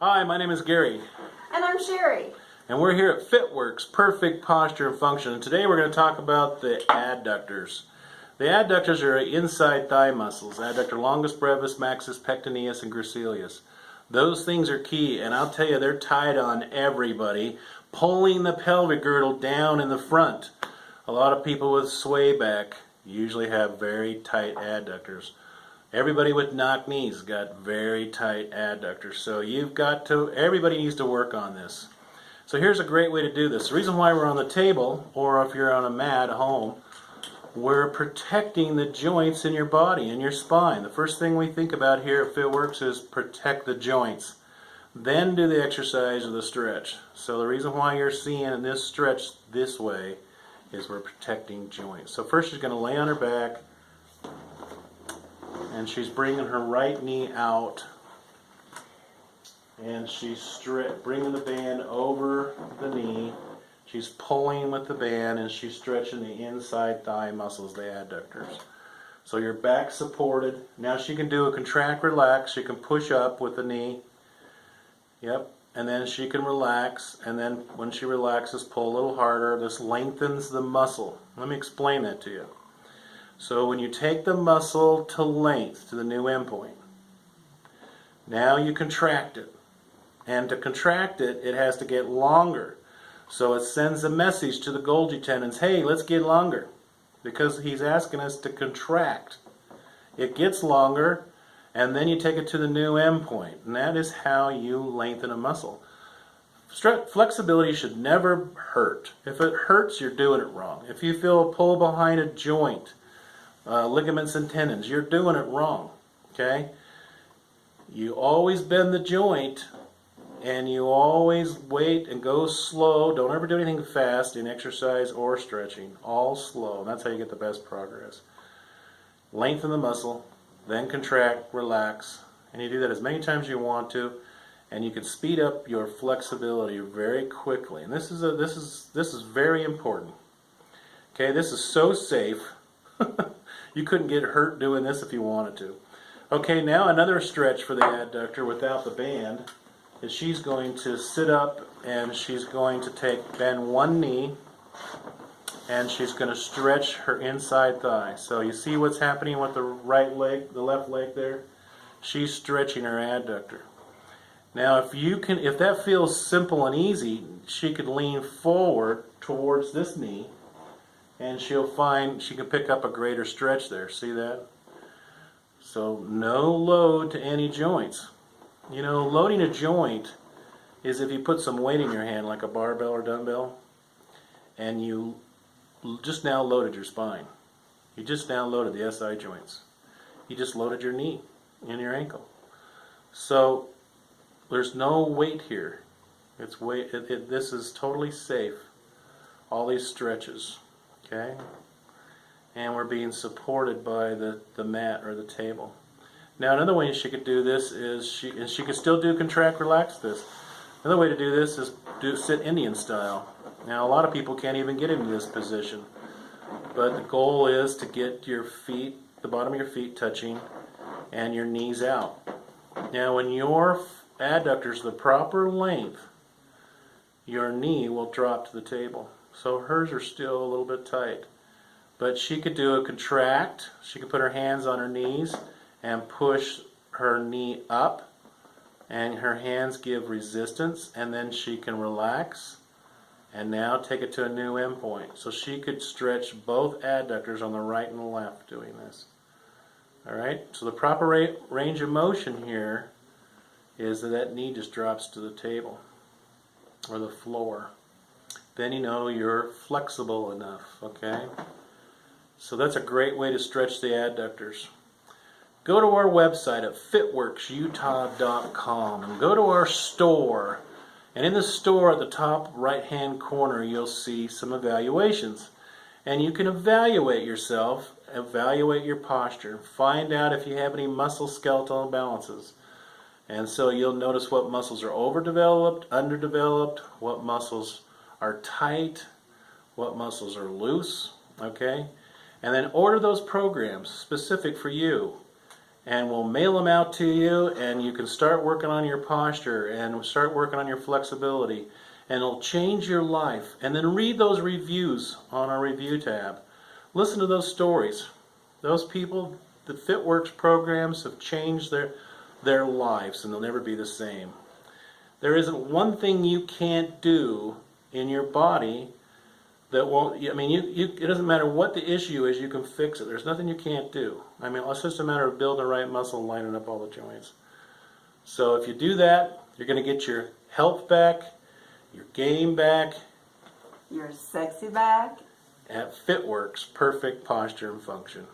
Hi, my name is Gary. And I'm Sherry. And we're here at FitWorks, Perfect Posture and Function. And today we're going to talk about the adductors. The adductors are inside thigh muscles. Adductor longus brevis, maxis pectineus, and gracilis. Those things are key, and I'll tell you, they're tied on everybody, pulling the pelvic girdle down in the front. A lot of people with sway back usually have very tight adductors. Everybody with knock knees got very tight adductors. So everybody needs to work on this. So here's a great way to do this. The reason why we're on the table, or if you're on a mat at home, we're protecting the joints in your body and your spine. The first thing we think about here at FitWorks is protect the joints. Then do the exercise or the stretch. So the reason why you're seeing this stretch this way is we're protecting joints. So first she's going to lay on her back, and she's bringing her right knee out, and she's bringing the band over the knee. She's pulling with the band, and she's stretching the inside thigh muscles, the adductors. So your back supported. Now she can do a contract, relax. She can push up with the knee. Yep. And then she can relax, and then when she relaxes, pull a little harder. This lengthens the muscle. Let me explain that to you. So when you take the muscle to length, to the new endpoint, now you contract it. And to contract it, it has to get longer. So it sends a message to the Golgi tendons, hey, let's get longer. Because he's asking us to contract. It gets longer, and then you take it to the new endpoint. And that is how you lengthen a muscle. Flexibility should never hurt. If it hurts, you're doing it wrong. If you feel a pull behind a joint, ligaments and tendons, you're doing it wrong. Okay? You always bend the joint, and you always wait and go slow. Don't ever do anything fast in exercise or stretching. All slow. That's how you get the best progress. Lengthen the muscle, then contract, relax, and you do that as many times as you want to, and you can speed up your flexibility very quickly. And this is very important. Okay, this is so safe. You couldn't get hurt doing this if you wanted to. Okay, now another stretch for the adductor without the band is she's going to sit up, and she's going to bend one knee, and she's going to stretch her inside thigh. So you see what's happening with the right leg, the left leg there? She's stretching her adductor. Now if that feels simple and easy, she could lean forward towards this knee, and she'll find she can pick up a greater stretch there. See that? So no load to any joints. You know, loading a joint is if you put some weight in your hand, like a barbell or dumbbell, and you just now loaded your spine. You just now loaded the SI joints. You just loaded your knee and your ankle. So there's no weight here. This is totally safe. All these stretches, okay? And we're being supported by the mat or the table. Now another way she could do this is she could still do contract, relax this. Another way to do this is sit Indian style. Now a lot of people can't even get into this position, but the goal is to get your feet, the bottom of your feet touching, and your knees out. Now when your adductors the proper length, your knee will drop to the table. So hers are still a little bit tight. But she could do a contract. She could put her hands on her knees and push her knee up, and her hands give resistance, and then she can relax and now take it to a new endpoint. So she could stretch both adductors on the right and the left doing this. Alright, so the proper range of motion here is that knee just drops to the table or the floor. Then you know you're flexible enough, okay? So that's a great way to stretch the adductors. Go to our website at fitworksutah.com and go to our store. And in the store at the top right hand corner you'll see some evaluations. And you can evaluate yourself, evaluate your posture, find out if you have any muscle skeletal imbalances. And so you'll notice what muscles are overdeveloped, underdeveloped, what muscles are tight, what muscles are loose, okay? And then order those programs specific for you. and we'll mail them out to you, and you can start working on your posture and start working on your flexibility, and it'll change your life. And then read those reviews on our review tab. Listen to those stories. Those people, the FitWorks programs have changed their lives, and they'll never be the same. There isn't one thing you can't do in your body that won't, I mean, it doesn't matter what the issue is, you can fix it. There's nothing you can't do. I mean, it's just a matter of building the right muscle and lining up all the joints. So if you do that, you're going to get your health back, your game back, your sexy back, at FitWorks, perfect posture and function.